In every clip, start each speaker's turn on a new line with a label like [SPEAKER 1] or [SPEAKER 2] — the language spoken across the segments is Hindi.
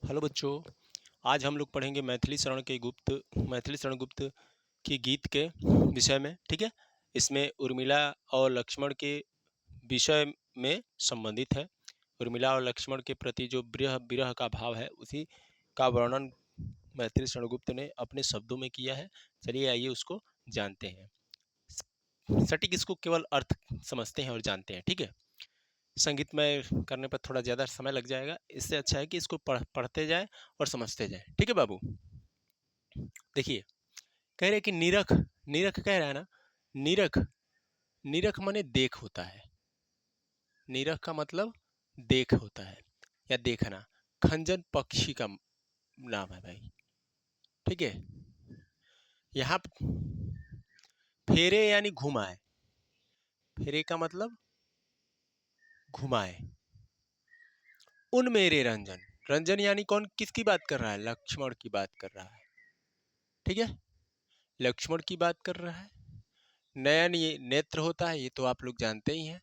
[SPEAKER 1] हेलो बच्चों, आज हम लोग पढ़ेंगे मैथिली शरण गुप्त के गीत के विषय में। ठीक है, इसमें उर्मिला और लक्ष्मण के विषय में संबंधित है। उर्मिला और लक्ष्मण के प्रति जो विरह विरह का भाव है, उसी का वर्णन मैथिली शरण गुप्त ने अपने शब्दों में किया है। चलिए आइए उसको जानते हैं। सटीक इसको केवल अर्थ समझते हैं और जानते हैं। ठीक है, संगीतमय करने पर थोड़ा ज़्यादा समय लग जाएगा, इससे अच्छा है कि इसको पढ़ते जाए और समझते जाए। ठीक है बाबू, देखिए कह रहे कि निरख निरख कह रहा है ना। निरख निरख माने देख होता है। निरख का मतलब देख होता है या देखना। खंजन पक्षी का नाम है भाई। ठीक है, यहाँ फेरे यानी घुमाए। फेरे का मतलब घुमाए। उन मेरे रंजन, रंजन यानी कौन, किसकी बात कर रहा है? लक्ष्मण की बात कर रहा है। ठीक है, लक्ष्मण की बात कर रहा है। नयन ये नेत्र होता है, ये तो आप लोग जानते ही हैं,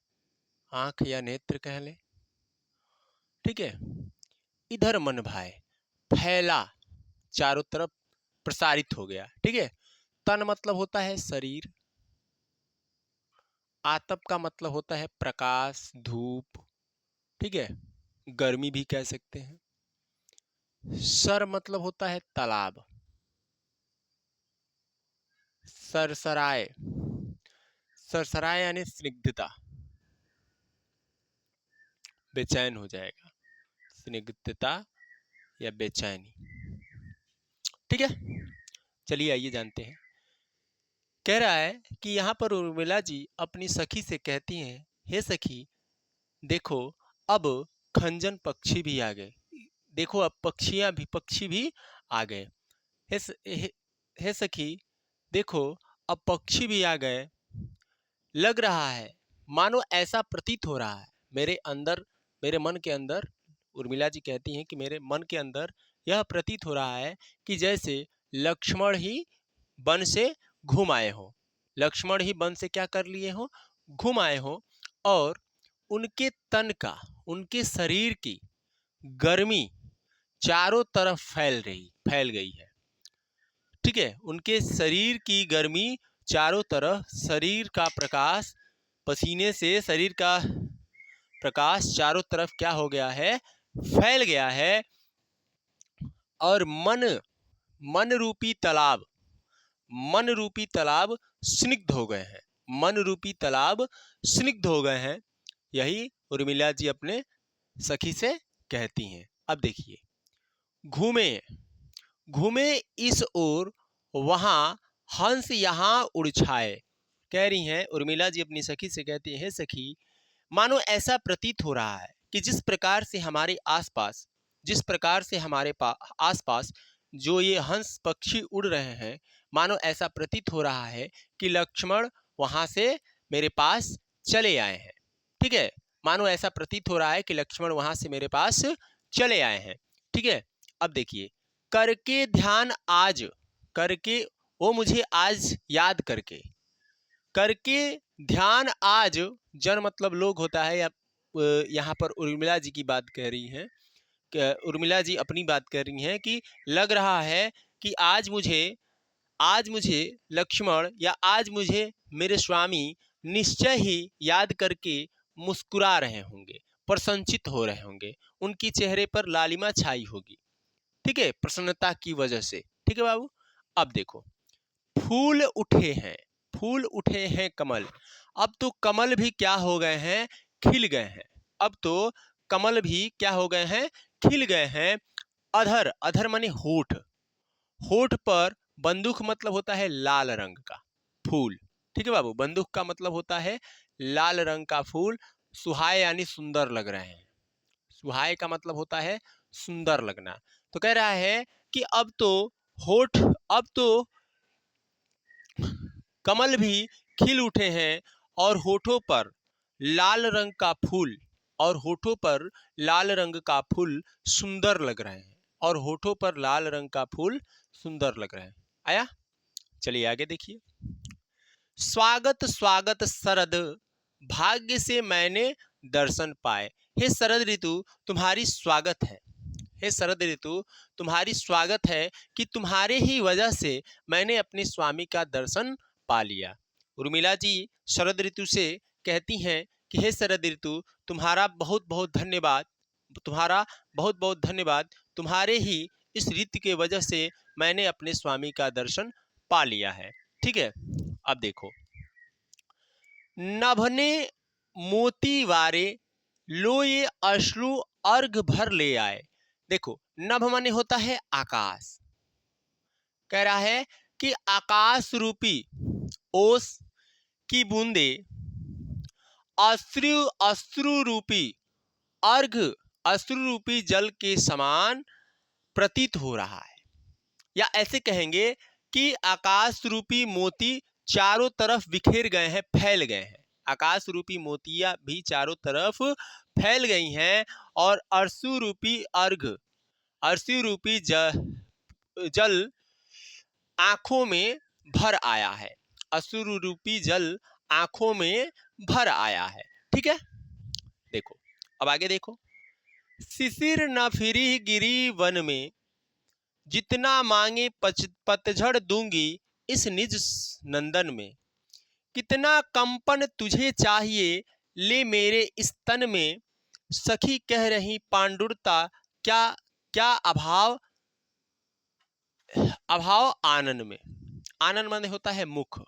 [SPEAKER 1] आंख या नेत्र कह लें। ठीक है, इधर मन भाए, फैला, चारों तरफ प्रसारित हो गया। ठीक है, तन मतलब होता है शरीर। आतप का मतलब होता है प्रकाश, धूप। ठीक है, गर्मी भी कह सकते हैं। सर मतलब होता है तालाब। सरसराय, सरसराय यानी स्निग्धता, बेचैन हो जाएगा। स्निग्धता या बेचैनी। ठीक है, चलिए आइए जानते हैं। कह रहा है कि यहाँ पर उर्मिला जी अपनी सखी से कहती हैं, हे सखी देखो, अब खंजन पक्षी भी आ गए। देखो अब पक्षी भी आ गए। हे सखी देखो, अब पक्षी भी आ गए। लग रहा है, मानो ऐसा प्रतीत हो रहा है मेरे अंदर, मेरे मन के अंदर। उर्मिला जी कहती हैं कि मेरे मन के अंदर यह प्रतीत हो रहा है कि जैसे लक्ष्मण ही वन से घूम आए हो। लक्ष्मण ही वन से क्या कर लिए हो? घूम आए हो। और उनके तन का, उनके शरीर की गर्मी चारों तरफ फैल गई है। ठीक है, उनके शरीर की गर्मी चारों तरफ, शरीर का प्रकाश, पसीने से शरीर का प्रकाश चारों तरफ क्या हो गया है? फैल गया है। और मन रूपी तालाब, मन रूपी तालाब स्निग्ध हो गए हैं। मन रूपी तालाब स्निग्ध हो गए हैं। यही उर्मिला जी अपने सखी से कहती हैं। अब देखिए, घूमे घूमे इस ओर, वहां हंस यहाँ उड़ छाए। कह रही हैं उर्मिला जी अपनी सखी से कहती है, सखी मानो ऐसा प्रतीत हो रहा है कि जिस प्रकार से हमारे आसपास, जिस प्रकार से हमारे आसपास जो ये हंस पक्षी उड़ रहे हैं, मानो ऐसा प्रतीत हो रहा है कि लक्ष्मण वहां से मेरे पास चले आए हैं। ठीक है, मानो ऐसा प्रतीत हो रहा है कि लक्ष्मण वहां से मेरे पास चले आए हैं। ठीक है, अब देखिए, करके ध्यान आज, करके वो मुझे आज याद करके, करके ध्यान आज, जन मतलब लोग होता है, या यहाँ पर उर्मिला जी की बात कह रही हैं, उर्मिला जी अपनी बात कर रही हैं कि लग रहा है कि आज मुझे लक्ष्मण, या आज मुझे मेरे स्वामी निश्चय ही याद करके मुस्कुरा रहे होंगे, प्रसन्नचित हो रहे होंगे, उनकी चेहरे पर लालिमा छाई होगी। ठीक है, प्रसन्नता की वजह से। ठीक है बाबू, अब देखो, फूल उठे हैं, फूल उठे हैं कमल। अब तो कमल भी क्या हो गए हैं? खिल गए हैं। अब तो कमल भी क्या हो गए हैं? खिल गए हैं। अधर, अधर माने होठ, होठ पर बंदूक मतलब होता है लाल रंग का फूल। ठीक है बाबू, बंदूक का मतलब होता है लाल रंग का फूल। सुहाए यानी सुंदर लग रहे हैं। सुहाए का मतलब होता है सुंदर लगना। तो कह रहा है कि अब तो होठ, अब तो कमल भी खिल उठे हैं, और होठों पर लाल रंग का फूल, और होठों पर लाल रंग का फूल सुंदर लग रहे हैं, और होठों पर लाल रंग का फूल सुंदर लग रहे हैं। आया, चलिए आगे देखिए। स्वागत स्वागत शरद, भाग्य से मैंने दर्शन पाए। हे शरद ऋतु, तुम्हारी स्वागत है। हे शरद ऋतु, तुम्हारी स्वागत है कि तुम्हारे ही वजह से मैंने अपने स्वामी का दर्शन पा लिया। उर्मिला जी शरद ऋतु से कहती हैं कि हे शरद ऋतु, तुम्हारा बहुत बहुत धन्यवाद, तुम्हारा बहुत बहुत धन्यवाद। तुम्हारे ही इस रीति के वजह से मैंने अपने स्वामी का दर्शन पा लिया है। ठीक है, अब देखो, नभने मोती वारे, लो ये अश्रु अर्घ भर ले आए। देखो, नभ माने होता है आकाश। कह रहा है कि आकाश रूपी ओस की बूंदे अश्रु अश्रु रूपी अर्घ, अश्रु रूपी जल के समान प्रतीत हो रहा है। या ऐसे कहेंगे कि आकाश रूपी मोती चारों तरफ बिखेर गए हैं, फैल गए हैं। आकाश रूपी मोतियां भी चारों तरफ फैल गई हैं और अश्रु रूपी अर्घ, अश्रु रूपी जल आंखों में भर आया है। अश्रु रूपी जल आंखों में भर आया है। ठीक है, देखो अब आगे देखो, शिशिर न फिरी गिरी वन में, जितना मांगे पतझड़ दूंगी इस निज नंदन में। कितना कंपन तुझे चाहिए ले मेरे इस तन में, सखी कह रही पांडुरता क्या क्या अभाव, अभाव आनन में। आनन माने होता है मुख।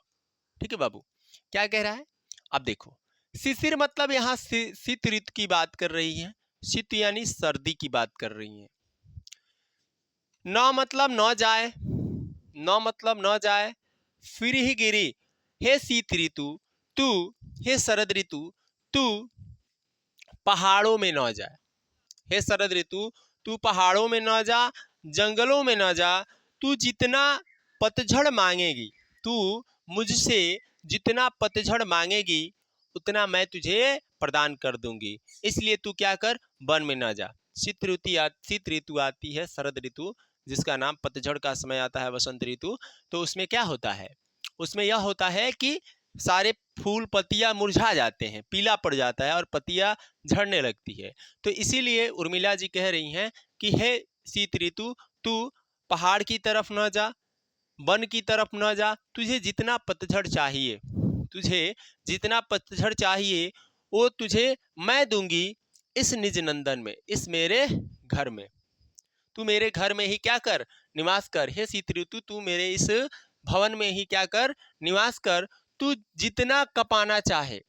[SPEAKER 1] ठीक है बाबू, क्या कह रहा है, अब देखो, शिशिर मतलब यहाँ शीत ऋतु की बात कर रही है। शीत यानी सर्दी की बात कर रही है। न मतलब न जाए, न मतलब न जाए, फिर ही गिरी, हे शीत ऋतु तू, हे शरद ऋतु तू पहाड़ों में न जा। हे शरद ऋतु तू पहाड़ों में न जा, जंगलों में न जा। तू जितना पतझड़ मांगेगी, तू मुझसे जितना पतझड़ मांगेगी उतना मैं तुझे प्रदान कर दूंगी। इसलिए तू क्या कर, वन में न जा। शीत ऋतु आती है, शरद ऋतु जिसका नाम पतझड़ का समय आता है, वसंत ऋतु। तो उसमें क्या होता है, उसमें यह होता है कि सारे फूल पत्तियां मुरझा जाते हैं, पीला पड़ जाता है और पत्तियां झड़ने लगती है। तो इसीलिए उर्मिला जी कह रही हैं कि हे शीत ऋतु तू पहाड़ की तरफ न जा, वन की तरफ न जा। तुझे जितना पतझड़ चाहिए, तुझे जितना पतझड़ चाहिए वो तुझे मैं दूंगी इस निज नंदन में, इस मेरे घर में। तू मेरे घर में ही क्या कर, निवास कर। हे शीत ऋतु तू मेरे इस भवन में ही क्या कर, निवास कर। तू जितना कपाना चाहे,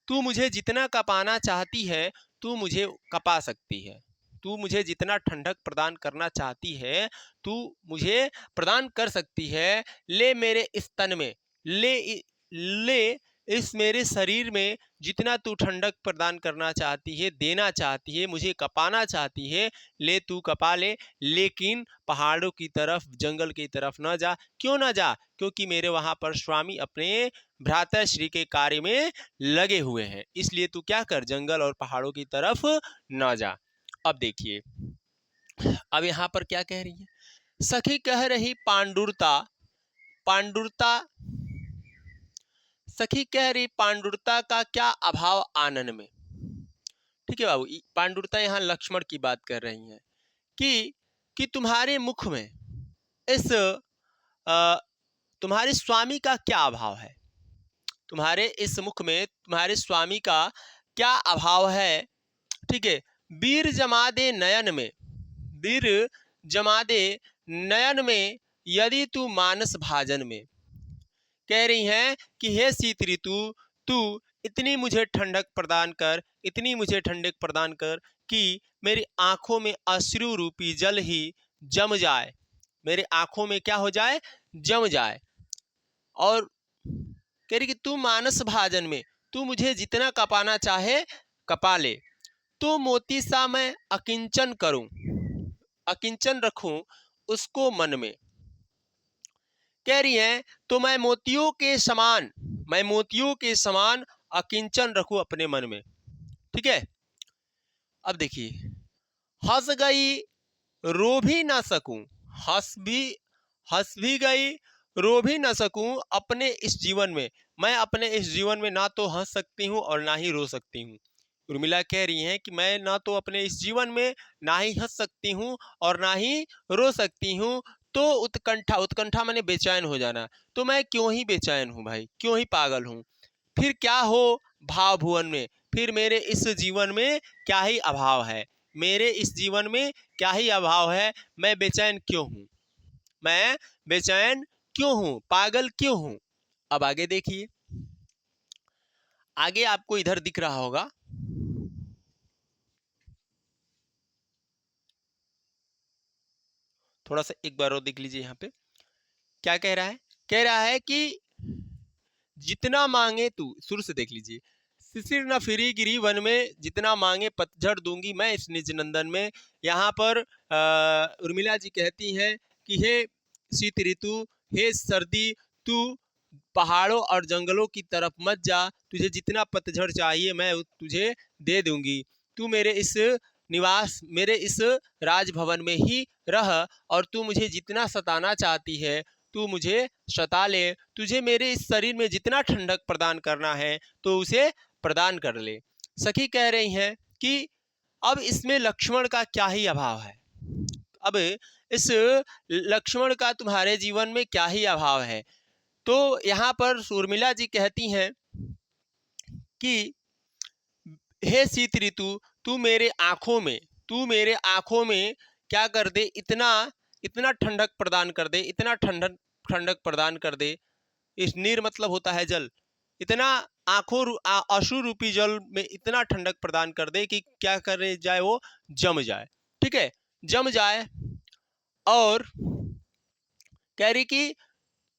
[SPEAKER 1] तू मुझे जितना कपाना चाहती है तू मुझे कपा सकती है। तू मुझे जितना ठंडक प्रदान करना चाहती है तू मुझे प्रदान कर सकती है। ले मेरे इस तन में, ले इस मेरे शरीर में जितना तू ठंडक प्रदान करना चाहती है, देना चाहती है, मुझे कपाना चाहती है, ले तू कपा ले। लेकिन पहाड़ों की तरफ, जंगल की तरफ न जा। क्यों न जा, क्योंकि मेरे वहां पर स्वामी अपने भ्राताश्री के कार्य में लगे हुए हैं। इसलिए तू क्या कर, जंगल और पहाड़ों की तरफ न जा। अब देखिए, अब यहाँ पर क्या कह रही है, सखी कह रही पांडुरता, पांडुरता, सखी कह रही पांडुरता का क्या अभाव आनन में। ठीक है बाबू, पांडुरता यहाँ लक्ष्मण की बात कर रही हैं कि तुम्हारे मुख में इस तुम्हारे स्वामी का क्या अभाव है, तुम्हारे इस मुख में तुम्हारे स्वामी का क्या अभाव है। ठीक है, वीर जमादे नयन में, वीर जमादे नयन में, यदि तू मानस भाजन में। कह रही हैं कि हे शीत ऋतु तू इतनी मुझे ठंडक प्रदान कर, इतनी मुझे ठंडक प्रदान कर कि मेरी आंखों में अश्रु रूपी जल ही जम जाए, मेरे आंखों में क्या हो जाए, जम जाए। और कह रही कि तू मानस भाजन में, तू मुझे जितना कपाना चाहे कपा ले। तो मोती सा मैं अकिंचन करूं, अकिंचन रखूं उसको मन में। कह रही हैं तो मैं मोतियों के समान, मैं मोतियों के समान अकिंचन रखूं अपने मन में। ठीक है, अब देखिए, हंस गई रो भी ना सकूं, हंस भी गई रो भी ना सकूं अपने इस जीवन में। मैं अपने इस जीवन में ना तो हंस सकती हूँ और ना ही रो सकती हूँ, उर्मिला कह रही हैं कि मैं ना तो अपने इस जीवन में ना ही हंस सकती हूँ और ना ही रो सकती हूँ, तो उत्कंठा, उत्कंठा माने बेचैन हो जाना, तो मैं क्यों ही बेचैन हूँ भाई, क्यों ही पागल हूँ। फिर क्या हो भाव भुवन में, फिर मेरे इस जीवन में क्या ही अभाव है, मेरे इस जीवन में क्या ही अभाव है, मैं बेचैन क्यों हूँ, मैं बेचैन क्यों हूँ, पागल क्यों हूँ। अब आगे देखिए, आगे आपको इधर दिख रहा होगा, थोड़ा सा एक बार और देख लीजिए, यहाँ पे क्या कह रहा है, कह रहा है कि जितना मांगे तू, शुरू से देख लीजिए, शिशिर न फिरी गिरी वन में, जितना मांगे पतझड़ दूंगी मैं इस निज नंदन में। यहाँ पर उर्मिला जी कहती हैं कि हे शीत ऋतु, हे सर्दी, तू पहाड़ों और जंगलों की तरफ मत जा, तुझे जितना पतझड़ चाहिए मैं तुझे दे दूंगी, तू मेरे इस निवास, मेरे इस राजभवन में ही रह, और तू मुझे जितना सताना चाहती है तू मुझे सता ले, तुझे मेरे इस शरीर में जितना ठंडक प्रदान करना है तो उसे प्रदान कर ले। सखी कह रही हैं कि अब इसमें लक्ष्मण का क्या ही अभाव है, अब इस लक्ष्मण का तुम्हारे जीवन में क्या ही अभाव है। तो यहाँ पर उर्मिला जी कहती हैं कि हे शीत ऋतु, तू मेरे आँखों में, तू मेरे आँखों में क्या कर दे, इतना इतना ठंडक प्रदान कर दे, इतना ठंडक ठंडक प्रदान कर दे, इस नीर मतलब होता है जल, इतना आंखों अश्रु रूपी जल में इतना ठंडक प्रदान कर दे कि क्या करे जाए, वो जम जाए, ठीक है, जम जाए। और कह रही कि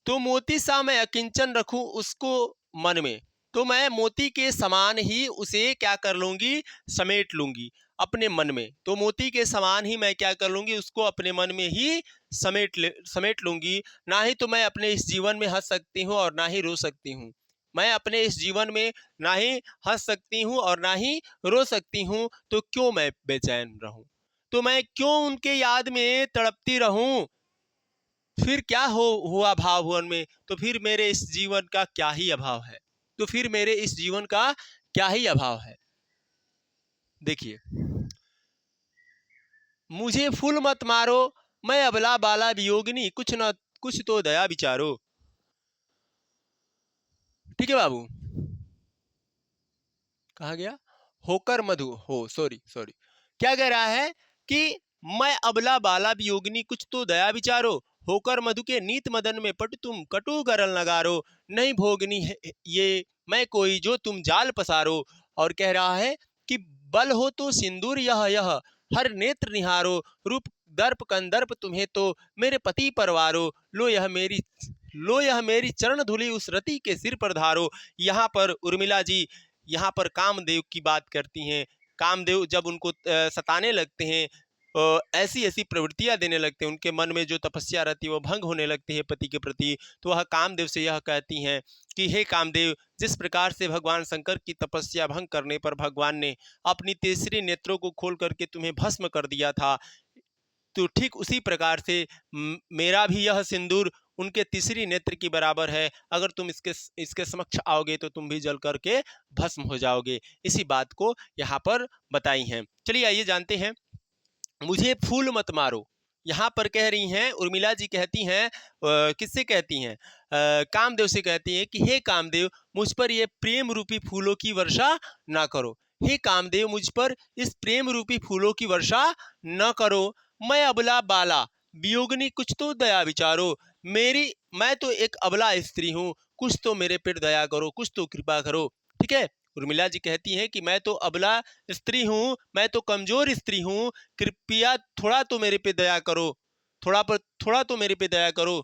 [SPEAKER 1] तो मोती सा मैं अकिंचन रखूं उसको मन में, तो मैं मोती के समान ही उसे क्या कर लूंगी, समेट लूंगी अपने मन में, तो मोती के समान ही मैं क्या कर लूंगी, उसको अपने मन में ही समेट लूंगी। ना ही तो मैं अपने इस जीवन में हंस सकती हूँ और ना ही रो सकती हूँ, मैं अपने इस जीवन में ना ही हंस सकती हूँ और ना ही रो सकती हूँ, तो क्यों मैं बेचैन रहूं, तो मैं क्यों उनके याद में तड़पती रहूं, फिर क्या हुआ भाव भुवन में, तो फिर मेरे इस जीवन का क्या ही अभाव है, तो फिर मेरे इस जीवन का क्या ही अभाव है। देखिए, मुझे फूल मत मारो, मैं अबला बाला वियोगिनी, कुछ न कुछ तो दया विचारो। ठीक है बाबू, कहा गया होकर मधु हो, सॉरी सॉरी, क्या कह रहा है कि मैं अबला बाला वियोगिनी, कुछ तो दया विचारो, होकर मधु के नीत मदन में पट तुम कटु गरल नगारो, नहीं भोगनी है ये मैं कोई जो तुम जाल पसारो। और कह रहा है कि बल हो तो सिंदूर यह यह, हर नेत्र निहारो, रूप दर्प कंदर्प तुम्हें तो मेरे पति परवारो, लो यह मेरी चरण धुली उस रति के सिर पर धारो। यहाँ पर उर्मिला जी यहाँ पर कामदेव की बात करती हैं, कामदेव जब उनको सताने लगते हैं, ऐसी ऐसी प्रवृत्तियां देने लगते हैं, उनके मन में जो तपस्या रहती है वो भंग होने लगती है पति के प्रति, तो वह कामदेव से यह कहती हैं कि हे कामदेव, जिस प्रकार से भगवान शंकर की तपस्या भंग करने पर भगवान ने अपनी तीसरी नेत्रों को खोल करके तुम्हें भस्म कर दिया था, तो ठीक उसी प्रकार से मेरा भी यह सिंदूर उनके तीसरी नेत्र की बराबर है, अगर तुम इसके समक्ष आओगे तो तुम भी जल करके भस्म हो जाओगे। इसी बात को यहाँ पर बताई हैं। चलिए आइए जानते हैं, मुझे फूल मत मारो, यहाँ पर कह रही हैं उर्मिला जी, कहती हैं किससे कहती हैं, कामदेव से कहती हैं कि हे कामदेव, मुझ पर ये प्रेम रूपी फूलों की वर्षा ना करो, हे कामदेव मुझ पर इस प्रेम रूपी फूलों की वर्षा न करो, मैं अबला बाला वियोगिनी, कुछ तो दया विचारो, मैं तो एक अबला स्त्री हूँ, कुछ तो मेरे पर दया करो, कुछ तो कृपा करो। ठीक है, उर्मिला जी कहती हैं कि मैं तो अबला स्त्री हूँ, मैं तो कमजोर स्त्री हूँ, कृपया थोड़ा तो मेरे पे दया करो, थोड़ा तो मेरे पे दया करो।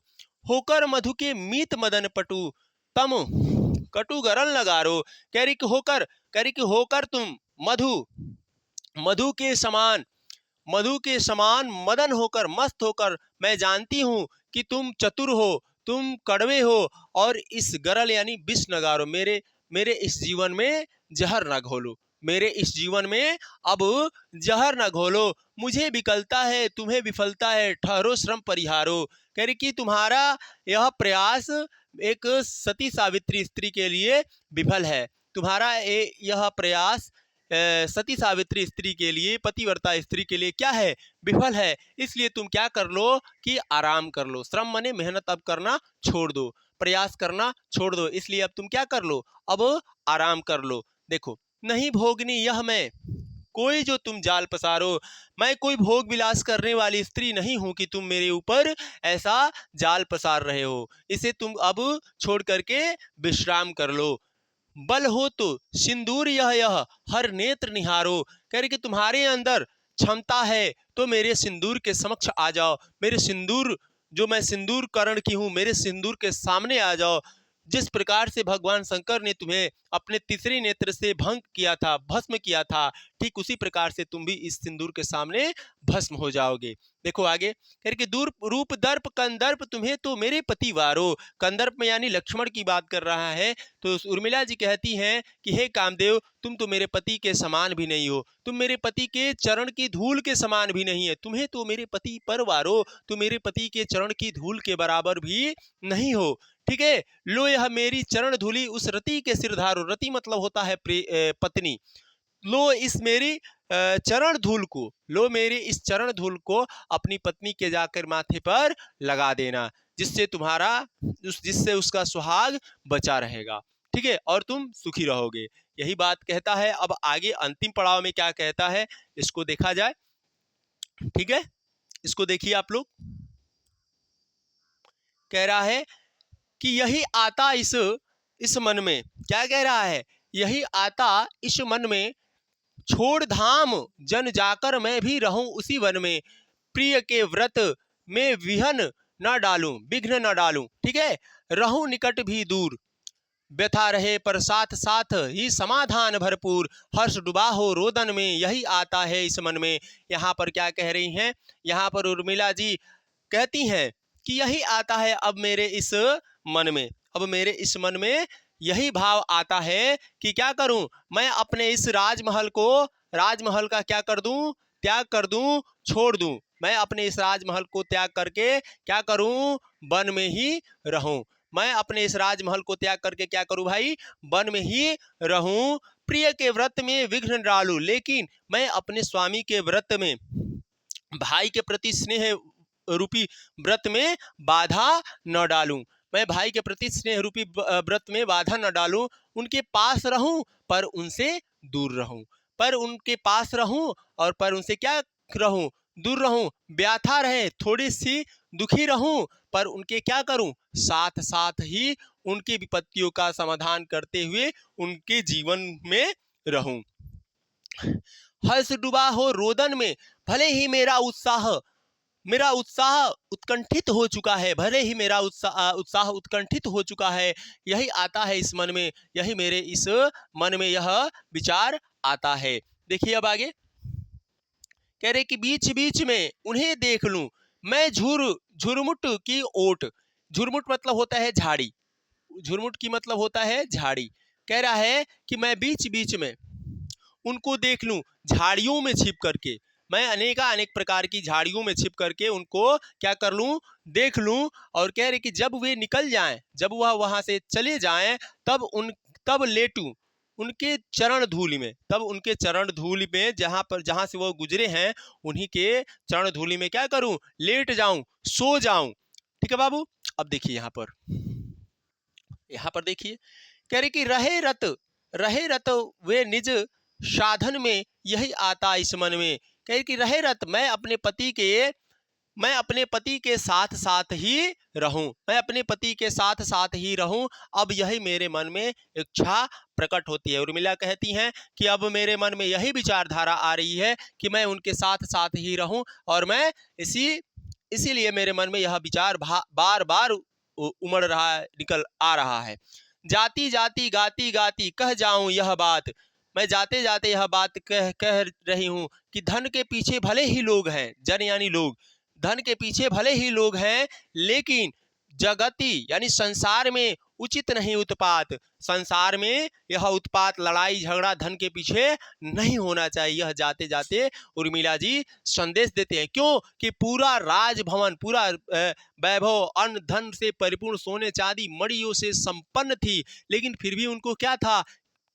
[SPEAKER 1] होकर मधु के मीत मदन पटु तम कटु गरल नगारो, कह रही कि होकर तुम मधु मधु के समान, मधु के समान मदन होकर, मस्त होकर, मैं जानती हूँ कि तुम चतुर हो, तुम कड़वे हो, और इस गरल यानी विष नगारो, मेरे इस जीवन में जहर न घोलो, मेरे इस जीवन में अब जहर न घोलो, मुझे विकलता है तुम्हें विफलता है, ठहरो श्रम परिहारो। कह रही कि तुम्हारा यह प्रयास एक सती सावित्री स्त्री के लिए विफल है, तुम्हारा यह प्रयास सती सावित्री स्त्री के लिए, पतिव्रता स्त्री के लिए क्या है, विफल है। इसलिए तुम क्या कर लो कि आराम कर लो। श्रम माने मेहनत अब करना छोड़ दो, प्रयास करना छोड़ दो। इसलिए अब तुम क्या कर लो, अब आराम कर लो। देखो, नहीं भोगनी यह मैं कोई जो तुम जाल पसारो। मैं कोई भोग विलास करने वाली स्त्री नहीं हूं कि तुम मेरे ऊपर ऐसा जाल पसार रहे हो। इसे तुम अब छोड़ करके विश्राम कर लो। बल हो तो सिंदूर यह हर नेत्र निहारो। कह रहे कि तुम्हारे अंदर क्षमता है तो मेरे सिंदूर के समक्ष आ जाओ। मेरे सिंदूर, जो मैं सिंदूर करण की हूं, मेरे सिंदूर के सामने आ जाओ। जिस प्रकार से भगवान शंकर ने तुम्हें अपने तीसरे नेत्र से भंग किया था, भस्म किया था, ठीक उसी प्रकार से तुम भी इस सिंदूर के सामने भस्म हो जाओगे। देखो आगे, कह रहे कि दूर रूप दर्प कंदर्प तुम्हें तो मेरे पति वारो। कंदर्प में यानी लक्ष्मण की बात कर रहा है। तो उर्मिला जी कहती हैं कि हे कामदेव, तुम तो मेरे पति के समान भी नहीं हो, तुम मेरे पति के चरण की धूल के समान भी नहीं है। तुम्हें तो मेरे पति पर वारो, तुम मेरे पति के चरण की धूल के बराबर भी नहीं हो। ठीक है, लो यह मेरी चरण धूली उस रति के सिर धारो। रति मतलब होता है पत्नी। लो इस मेरी चरण धूल को, लो मेरी इस चरण धूल को अपनी पत्नी के जाकर माथे पर लगा देना, जिससे तुम्हारा जिससे उसका सुहाग बचा रहेगा। ठीक है, और तुम सुखी रहोगे। यही बात कहता है। अब आगे अंतिम पड़ाव में क्या कहता है, इसको देखा जाए। ठीक है, इसको देखिए आप लोग। कह रहा है कि यही आता इस मन में, क्या कह रहा है, यही आता इस मन में, छोड़ धाम जन जाकर मैं भी रहूं उसी वन में। प्रिय के व्रत में विघ्न न डालूं, विघ्न न डालूं। ठीक है, रहूं निकट भी दूर, व्यथा रहे पर साथ साथ ही समाधान भरपूर। हर्ष डुबा हो रोदन में, यही आता है इस मन में। यहाँ पर क्या कह रही हैं, यहाँ पर उर्मिला जी कहती हैं कि यही आता है अब मेरे इस मन में, अब मेरे इस मन में यही भाव आता है कि क्या करूं, मैं अपने इस राजमहल को, राजमहल का क्या कर दूं, त्याग कर दूं, छोड़ दूं। मैं अपने इस राजमहल को त्याग करके क्या करूं, वन में ही रहूं। मैं अपने इस राजमहल को त्याग करके क्या करूं भाई, वन में ही रहूं। प्रिय के व्रत में विघ्न डालूं, लेकिन मैं अपने स्वामी के व्रत में, भाई के प्रति स्नेह रूपी व्रत में बाधा न डालूं। मैं भाई के प्रति स्नेह रूपी व्रत में बाधा न डालूं। उनके पास रहूं पर उनसे दूर रहूं, पर उनके पास रहूं और पर उनसे क्या रहूं, दूर रहूं। व्याथा रहे थोड़ी सी दुखी रहूं, पर उनके क्या करूं, साथ साथ ही उनकी विपत्तियों का समाधान करते हुए उनके जीवन में रहूं। हर्ष डूबा हो रोदन में, भले ही मेरा उत्साह उत्कंठित हो चुका है, भले ही मेरा उत्साह उत्कंठित हो चुका है। यही आता है इस मन में, यही मेरे इस मन में यह विचार आता है। देखिए अब आगे कह रहे कि बीच बीच में उन्हें देख लूं मैं झुरमुट की ओट। झुरमुट मतलब होता है झाड़ी, झुरमुट की मतलब होता है झाड़ी। कह रहा है कि मैं बीच बीच में उनको देख लूं, झाड़ियों में छिप करके, मैं अनेक प्रकार की झाड़ियों में छिप करके उनको क्या कर लूं, देख लूं। और कह रहे कि जब वे निकल जाएं, जब वह वहां से चले जाएं, तब लेटूं उनके चरण धूलि में, तब उनके चरण धूलि में, जहां से वो गुजरे हैं उन्हीं के चरण धूलि में क्या करूं, लेट जाऊं, सो जाऊं। ठीक है बाबू, अब देखिए यहाँ पर देखिए कह रहे कि रहे रत वे निज साधन में, यही आता इस मन में। कहे कि रहे रत मैं अपने पति के साथ साथ ही रहूं, मैं अपने पति के साथ साथ ही रहूं। अब यही मेरे मन में इच्छा प्रकट होती है। उर्मिला कहती हैं कि अब मेरे मन में यही विचारधारा आ रही है कि मैं उनके साथ साथ ही रहूं, और मैं इसीलिए मेरे मन में यह विचार बार बार उमड़ रहा है, निकल आ रहा है। जाती जाती गाती गाती कह जाऊं यह बात, मैं जाते जाते यह बात कह रही हूँ कि धन के पीछे भले ही लोग हैं, जन यानी लोग, धन के पीछे भले ही लोग हैं, लेकिन जगति यानी संसार में उचित नहीं उत्पात। संसार में यह उत्पात, लड़ाई झगड़ा धन के पीछे नहीं होना चाहिए। यह जाते जाते उर्मिला जी संदेश देते हैं। क्यों कि पूरा राजभवन, पूरा वैभव, अन्न धन से परिपूर्ण, सोने चांदी मड़ियों से संपन्न थी, लेकिन फिर भी उनको क्या था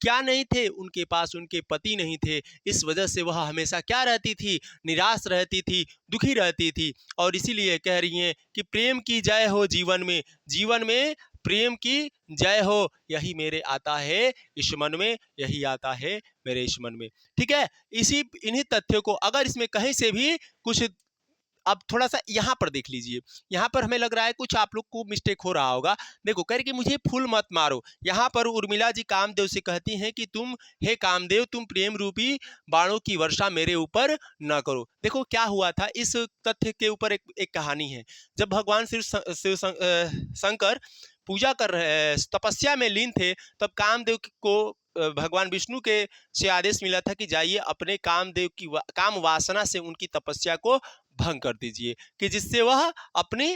[SPEAKER 1] क्या नहीं थे, उनके पास उनके पति नहीं थे। इस वजह से वह हमेशा क्या रहती थी, निराश रहती थी, दुखी रहती थी। और इसीलिए कह रही हैं कि प्रेम की जय हो जीवन में, जीवन में प्रेम की जय हो, यही मेरे आता है इस मन में, यही आता है मेरे इस मन में। ठीक है, इन्हीं तथ्यों को अगर इसमें कहीं से भी कुछ, अब थोड़ा सा यहाँ पर देख लीजिए, यहाँ पर हमें लग रहा है कुछ आप लोग को मिस्टेक हो रहा होगा। देखो, कह रही कि मुझे फूल मत मारो। यहाँ पर उर्मिला जी कामदेव से कहती हैं कि तुम, हे कामदेव, तुम प्रेम रूपी बाणों की वर्षा मेरे ऊपर न करो। देखो क्या हुआ था, इस तथ्य के ऊपर एक कहानी है। जब भगवान शिव शंकर पूजा कर रहे, तपस्या में लीन थे, तब कामदेव को भगवान विष्णु के से आदेश मिला था कि जाइए अपने कामदेव की काम वासना से उनकी तपस्या को भंग कर दीजिए, कि जिससे वह अपने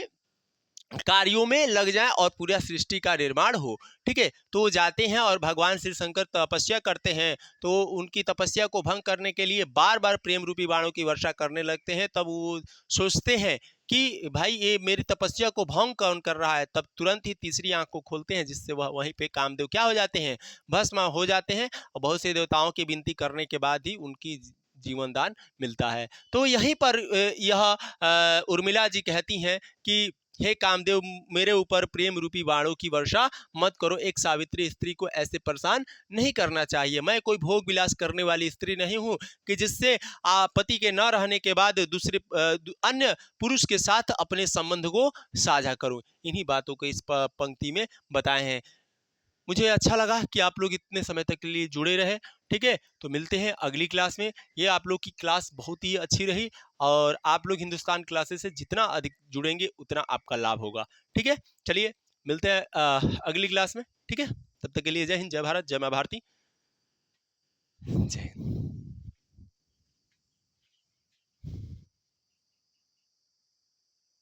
[SPEAKER 1] कार्यों में लग जाए और पूरा सृष्टि का निर्माण हो। ठीक है, तो वो जाते हैं और भगवान श्री शंकर तपस्या करते हैं, तो उनकी तपस्या को भंग करने के लिए बार बार प्रेम रूपी बाणों की वर्षा करने लगते हैं। तब वो सोचते हैं कि भाई ये मेरी तपस्या को भंग कौन कर रहा है। तब तुरंत ही तीसरी आंख को खोलते हैं, जिससे वह वहीं पे कामदेव क्या हो जाते हैं, भस्म हो जाते हैं। और बहुत से देवताओं की विनती करने के बाद ही उनकी जीवन दान मिलता है। तो यहीं पर यह उर्मिला जी कहती हैं कि हे कामदेव, मेरे ऊपर प्रेम रूपी बाणों की वर्षा मत करो। एक सावित्री स्त्री को ऐसे परेशान नहीं करना चाहिए। मैं कोई भोग विलास करने वाली स्त्री नहीं हूँ कि जिससे पति के न रहने के बाद दूसरे अन्य पुरुष के साथ अपने संबंध को साझा करूँ। इन्हीं बातों को इस पंक्ति में बताए हैं। मुझे अच्छा लगा कि आप लोग इतने समय तक के लिए जुड़े रहे। ठीक है, तो मिलते हैं अगली क्लास में। ये आप लोग की क्लास बहुत ही अच्छी रही, और आप लोग हिंदुस्तान क्लासेस से जितना अधिक जुड़ेंगे उतना आपका लाभ होगा। ठीक है, चलिए मिलते हैं अगली क्लास में। ठीक है, तब तक के लिए जय हिंद, जय भारत, जय माँ भारती, जय हिंद।